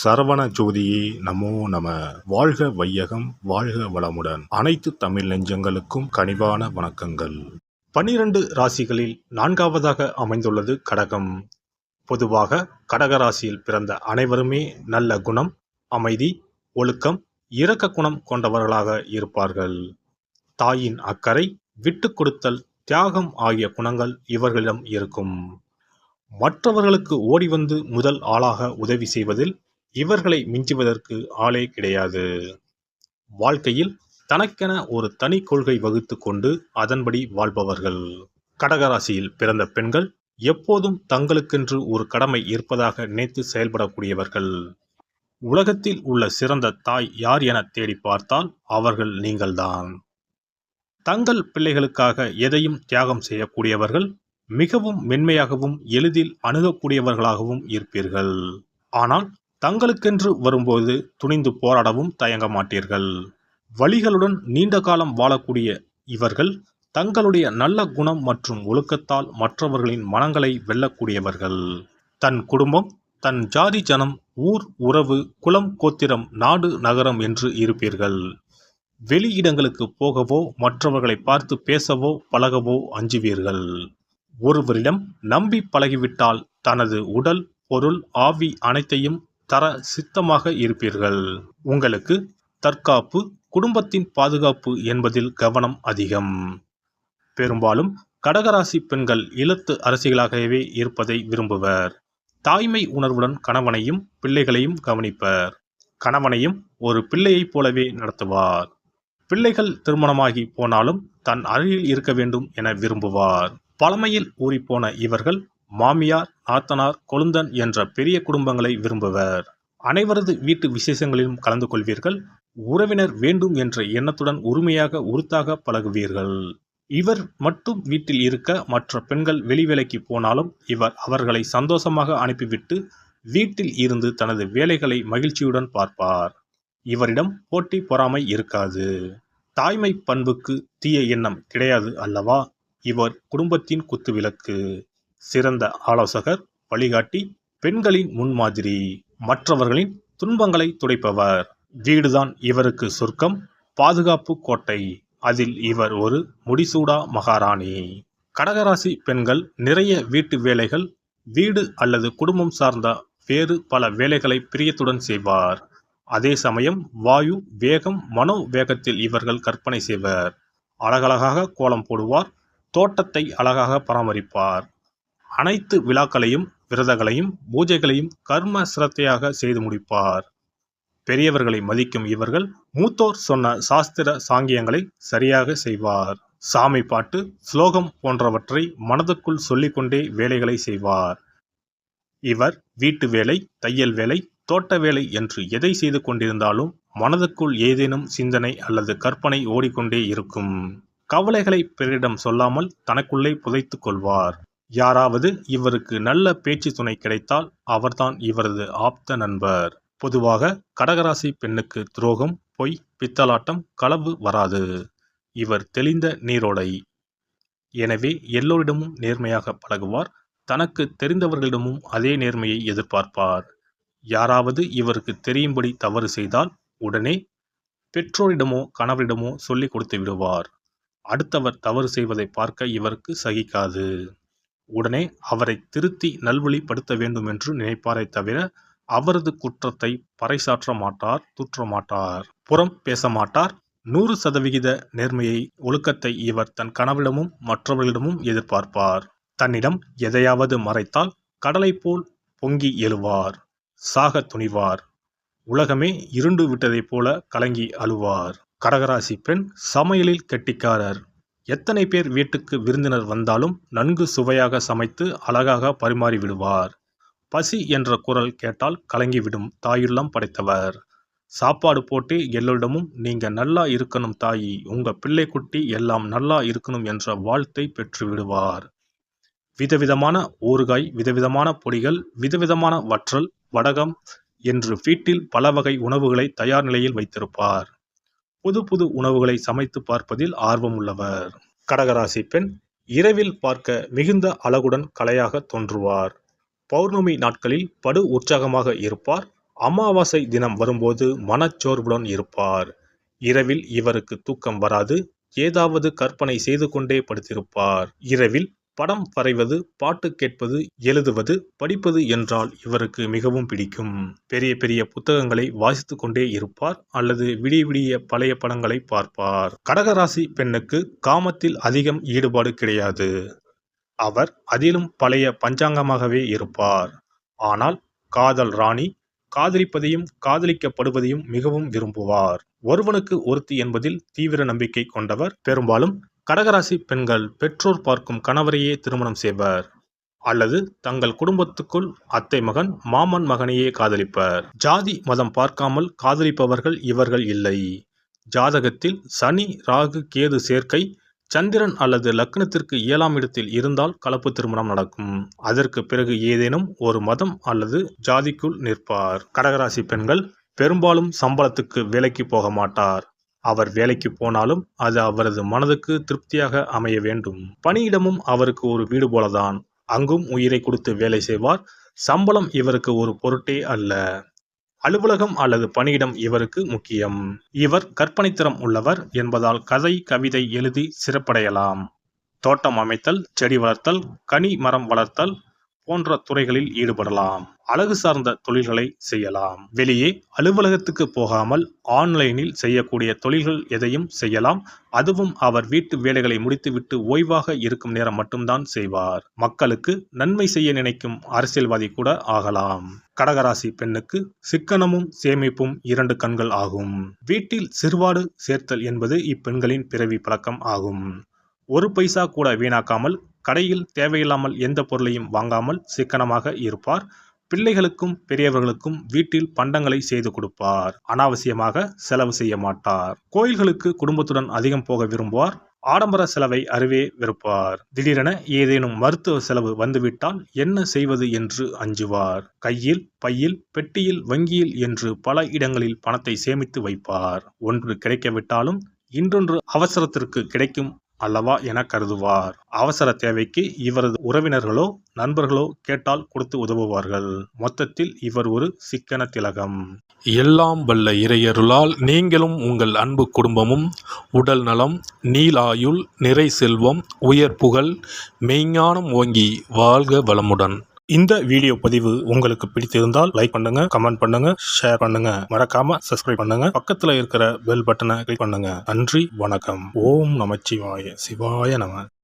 சரவண ஜோதியே நமோ நம. வாழ்க வையகம், வாழ்க வளமுடன். அனைத்து தமிழ் நெஞ்சங்களுக்கும் கனிவான வணக்கங்கள். 12 ராசிகளில் 4வதாக அமைந்துள்ளது கடகம். பொதுவாக கடக ராசியில் பிறந்த அனைவருமே நல்ல குணம், அமைதி, ஒழுக்கம், இரக்க குணம் கொண்டவர்களாக இருப்பார்கள். தாயின் அக்கறை, விட்டு கொடுத்தல், தியாகம் ஆகிய குணங்கள் இவர்களிடம் இருக்கும். மற்றவர்களுக்கு ஓடி வந்து முதல் ஆளாக உதவி செய்வதில் இவர்களை மிஞ்சுவதற்கு ஆளே கிடையாது. வாழ்க்கையில் தனக்கென ஒரு தனி கொள்கை வகுத்து கொண்டு அதன்படி வாழ்பவர்கள். கடகராசியில் பிறந்த பெண்கள் எப்போதும் தங்களுக்கென்று ஒரு கடமை இருப்பதாக நினைத்து செயல்படக்கூடியவர்கள். உலகத்தில் உள்ள சிறந்த தாய் யார் என தேடி பார்த்தால் அவர்கள் நீங்கள்தான். தங்கள் பிள்ளைகளுக்காக எதையும் தியாகம் செய்யக்கூடியவர்கள், மிகவும் மென்மையாகவும் எளிதில் அணுகக்கூடியவர்களாகவும் இருப்பீர்கள். ஆனால் தங்களுக்கென்று வரும்போது துணிந்து போராடவும் தயங்க மாட்டீர்கள். வலிகளுடன் நீண்ட காலம் வாழக்கூடிய இவர்கள் தங்களுடைய நல்ல குணம் மற்றும் ஒழுக்கத்தால் மற்றவர்களின் மனங்களை வெல்லக்கூடியவர்கள். தன் குடும்பம், தன் ஜாதி, ஜனம், ஊர், உறவு, குலம், கோத்திரம், நாடு, நகரம் என்று இருப்பீர்கள். வெளியிடங்களுக்கு போகவோ மற்றவர்களை பார்த்து பேசவோ பழகவோ அஞ்சுவீர்கள். ஒருவரிடம் நம்பி பழகிவிட்டால் தனது உடல், பொருள், ஆவி அனைத்தையும் தர சித்தமாக இருப்பீர்கள். உங்களுக்கு தற்காப்பு, குடும்பத்தின் பாதுகாப்பு என்பதில் கவனம் அதிகம். பெரும்பாலும் கடகராசி பெண்கள் இல்லத்து அரசிகளாகவே இருப்பதை விரும்புவர். தாய்மை உணர்வுடன் கணவனையும் பிள்ளைகளையும் கவனிப்பர். கணவனையும் ஒரு பிள்ளையைப் போலவே நடத்துவார். பிள்ளைகள் திருமணமாகி போனாலும் தன் அருகில் இருக்க வேண்டும் என விரும்புவார். பழமையில் ஊறிப்போன இவர்கள் மாமியார், நாத்தனார், கொழுந்தன் என்ற பெரிய குடும்பங்களை விரும்புவர். அனைவரது வீட்டு விசேஷங்களிலும் கலந்து கொள்வீர்கள். உறவினர் வேண்டும் என்ற எண்ணத்துடன் உரிமையாக உறுத்தாக பழகுவீர்கள். இவர் மட்டும் வீட்டில் இருக்க மற்ற பெண்கள் வெளி வேலைக்கு போனாலும் இவர் அவர்களை சந்தோஷமாக அனுப்பிவிட்டு வீட்டில் இருந்து தனது வேலைகளை மகிழ்ச்சியுடன் பார்ப்பார். இவரிடம் போட்டி பொறாமை இருக்காது. தாய்மை பண்புக்கு தீய எண்ணம் கிடையாது அல்லவா? இவர் குடும்பத்தின் குத்துவிளக்கு, சிறந்த ஆலோசகர், வழிகாட்டி, பெண்களின் முன்மாதிரி, மற்றவர்களின் துன்பங்களை துடைப்பவர். வீடுதான் இவருக்கு சொர்க்கம், பாதுகாப்பு கோட்டை. அதில் இவர் ஒரு முடிசூடா மகாராணி. கடகராசி பெண்கள் நிறைய வீட்டு வேலைகள், வீடு அல்லது குடும்பம் சார்ந்த வேறு பல வேலைகளை பிரியத்துடன் செய்வார். அதே சமயம் வாயு வேகம், மனோ வேகத்தில் இவர்கள் கற்பனை செய்வர். அழகழகாக கோலம் போடுவார். தோட்டத்தை அழகாக பராமரிப்பார். அனைத்து விழாக்களையும், விரதங்களையும், பூஜைகளையும் கர்ம சிரத்தையாக செய்து முடிப்பார். பெரியவர்களை மதிக்கும் இவர்கள் மூத்தோர் சொன்ன சாஸ்திர சாங்கியங்களை சரியாக செய்வார். சாமி பாட்டு, ஸ்லோகம் போன்றவற்றை மனதுக்குள் சொல்லிக்கொண்டே வேலைகளை செய்வார். இவர் வீட்டு வேலை, தையல் வேலை, தோட்ட வேலை என்று எதை செய்து கொண்டிருந்தாலும் மனதுக்குள் ஏதேனும் சிந்தனை அல்லது கற்பனை ஓடிக்கொண்டே இருக்கும். கவலைகளை பிறரிடம் சொல்லாமல் தனக்குள்ளே புதைத்து கொள்வார். யாராவது இவருக்கு நல்ல பேச்சு துணை கிடைத்தால் அவர்தான் இவரது ஆப்த நண்பர். பொதுவாக கடகராசி பெண்ணுக்கு துரோகம், பொய், பித்தலாட்டம், களவு வராது. இவர் தெளிந்த நீரோடை. எனவே எல்லோரிடமும் நேர்மையாக பழகுவார். தனக்கு தெரிந்தவர்களிடமும் அதே நேர்மையை எதிர்பார்ப்பார். யாராவது இவருக்கு தெரியும்படி தவறு செய்தால் உடனே பெற்றோரிடமோ கணவரிடமோ சொல்லி கொடுத்து விடுவார். அடுத்தவர் தவறு செய்வதை பார்க்க இவருக்கு சகிக்காது. உடனே அவரை திருத்தி நல்வழிப்படுத்த வேண்டும் என்று நினைப்பாரை தவிர அவரது குற்றத்தை பறைசாற்ற மாட்டார், தூற்ற மாட்டார், புறம் பேச மாட்டார். 100% நேர்மையை, ஒழுக்கத்தை இவர் தன் கணவரிடமும் மற்றவர்களிடமும் எதிர்பார்ப்பார். தன்னிடம் எதையாவது மறைத்தால் கடலை போல் பொங்கி எழுவார். சாக துணிவார். உலகமே இருண்டு விட்டதைப் போல கலங்கி அழுவார். கடகராசி பெண் சமையலில் கெட்டிக்காரர். எத்தனை பேர் வீட்டுக்கு விருந்தினர் வந்தாலும் நன்கு சுவையாக சமைத்து அழகாக பரிமாறி விடுவார். பசி என்ற குரல் கேட்டால் கலங்கிவிடும் தாயுள்ளம் படைத்தவர். சாப்பாடு போட்டு எல்லோரிடமும் நீங்க நல்லா இருக்கணும் தாயி, உங்க பிள்ளை குட்டி எல்லாம் நல்லா இருக்கணும் என்ற வாழ்த்தை பெற்று விடுவார். விதவிதமான ஊறுகாய், விதவிதமான பொடிகள், விதவிதமான வற்றல், வடகம் என்று வீட்டில் பல வகை உணவுகளை தயார் நிலையில் வைத்திருப்பார். புது புது உணவுகளை சமைத்து பார்ப்பதில் ஆர்வம் உள்ளவர். கடகராசி பெண் இரவில் பார்க்க மிகுந்த அழகுடன் கலையாக தோன்றுவார். பௌர்ணமி நாட்களில் படு உற்சாகமாக இருப்பார். அமாவாசை தினம் வரும்போது மனச்சோர்வுடன் இருப்பார். இரவில் இவருக்கு தூக்கம் வராது. ஏதாவது கற்பனை செய்து கொண்டே படுத்திருப்பார். இரவில் படம் வரைவது, பாட்டு கேட்பது, எழுதுவது, படிப்பது என்றால் இவருக்கு மிகவும் பிடிக்கும். பெரிய பெரிய புத்தகங்களை வாசித்துக் கொண்டே இருப்பார் அல்லது விடிய விடிய பழைய படங்களை பார்ப்பார். கடகராசி பெண்ணுக்கு காமத்தில் அதிகம் ஈடுபாடு கிடையாது. அவர் அதிலும் பழைய பஞ்சாங்கமாகவே இருப்பார். ஆனால் காதல் ராணி, காதலிப்பதையும் காதலிக்கப்படுவதையும் மிகவும் விரும்புவார். ஒருவனுக்கு ஒருத்தி என்பதில் தீவிர நம்பிக்கை கொண்டவர். பெரும்பாலும் கடகராசி பெண்கள் பெற்றோர் பார்க்கும் கணவரையே திருமணம் செய்வர் அல்லது தங்கள் குடும்பத்துக்குள் அத்தை மகன், மாமன் மகனையே காதலிப்பர். ஜாதி மதம் பார்க்காமல் காதலிப்பவர்கள் இவர்கள் இல்லை. ஜாதகத்தில் சனி, ராகு, கேது சேர்க்கை, சந்திரன் அல்லது லக்னத்திற்கு 7ஆம் இடத்தில் இருந்தால் கலப்பு திருமணம் நடக்கும். அதற்கு பிறகு ஏதேனும் ஒரு மதம் அல்லது ஜாதிக்குள் நிற்பார். கடகராசி பெண்கள் பெரும்பாலும் சம்பளத்துக்கு வேலைக்கு போக மாட்டார். அவர் வேலைக்கு போனாலும் அது அவரது மனதுக்கு திருப்தியாக அமைய வேண்டும். பணியிடமும் அவருக்கு ஒரு வீடு போலதான். அங்கும் உயிரை கொடுத்து வேலை செய்வார். சம்பளம் இவருக்கு ஒரு பொருட்டே அல்ல. அலுவலகம் அல்லது பணியிடம் இவருக்கு முக்கியம். இவர் கற்பனைத்திறம் உள்ளவர் என்பதால் கதை, கவிதை எழுதி சிறப்படையலாம். தோட்டம் அமைத்தல், செடி வளர்த்தல், கனி மரம் வளர்த்தல் போன்ற துறைகளில் ஈடுபடலாம். அழகு சார்ந்த தொழில்களை செய்யலாம். வெளியே அலுவலகத்துக்கு போகாமல் ஆன்லைனில் செய்யக்கூடிய தொழில்கள் எதையும் செய்யலாம். அதுவும் அவர் வீட்டு வேலைகளை முடித்துவிட்டு ஓய்வாக இருக்கும் நேரம் மட்டும்தான் செய்வார். மக்களுக்கு நன்மை செய்ய நினைக்கும் அரசியல்வாதி கூட ஆகலாம். கடகராசி பெண்ணுக்கு சிக்கனமும் சேமிப்பும் 2 கண்கள் ஆகும். வீட்டில் சிறுவாடு சேர்த்தல் என்பது இப்பெண்களின் பிறவி பழக்கம் ஆகும். ஒரு பைசா கூட வீணாக்காமல், கடையில் தேவையில்லாமல் எந்த பொருளையும் வாங்காமல் சிக்கனமாக இருப்பார். பிள்ளைகளுக்கும் பெரியவர்களுக்கும் வீட்டில் பண்டங்களை செய்து கொடுப்பார். அனாவசியமாக செலவு செய்ய மாட்டார். கோயில்களுக்கு குடும்பத்துடன் அதிகம் போக விரும்புவார். ஆடம்பர செலவை அறவே வெறுப்பார். திடீரென ஏதேனும் மருத்துவ செலவு வந்துவிட்டால் என்ன செய்வது என்று அஞ்சுவார். கையில், பையில், பெட்டியில், வங்கியில் என்று பல இடங்களில் பணத்தை சேமித்து வைப்பார். ஒன்று கிடைக்கவிட்டாலும் இன்னொன்று அவசரத்திற்கு கிடைக்கும் அல்லவா என கருதுவார். அவசர தேவைக்கு இவரது உறவினர்களோ நண்பர்களோ கேட்டால் கொடுத்து உதவுவார்கள். மொத்தத்தில் இவர் ஒரு சிக்கன திலகம். எல்லாம் வல்ல இறையருளால் நீங்களும் உங்கள் அன்பு குடும்பமும் உடல் நலம், நீளாயுள், நிறை செல்வம், உயர் புகழ், மெய்ஞானம் ஓங்கி வாழ்க வளமுடன். இந்த வீடியோ பதிவு உங்களுக்கு பிடித்திருந்தால் லைக் பண்ணுங்க, கமெண்ட் பண்ணுங்க, ஷேர் பண்ணுங்க. மறக்காம சப்ஸ்கிரைப் பண்ணுங்க. பக்கத்துல இருக்கிற பெல் பட்டனை கிளிக் பண்ணுங்க. நன்றி, வணக்கம். ஓம் நமச்சிவாய. சிவாய நம.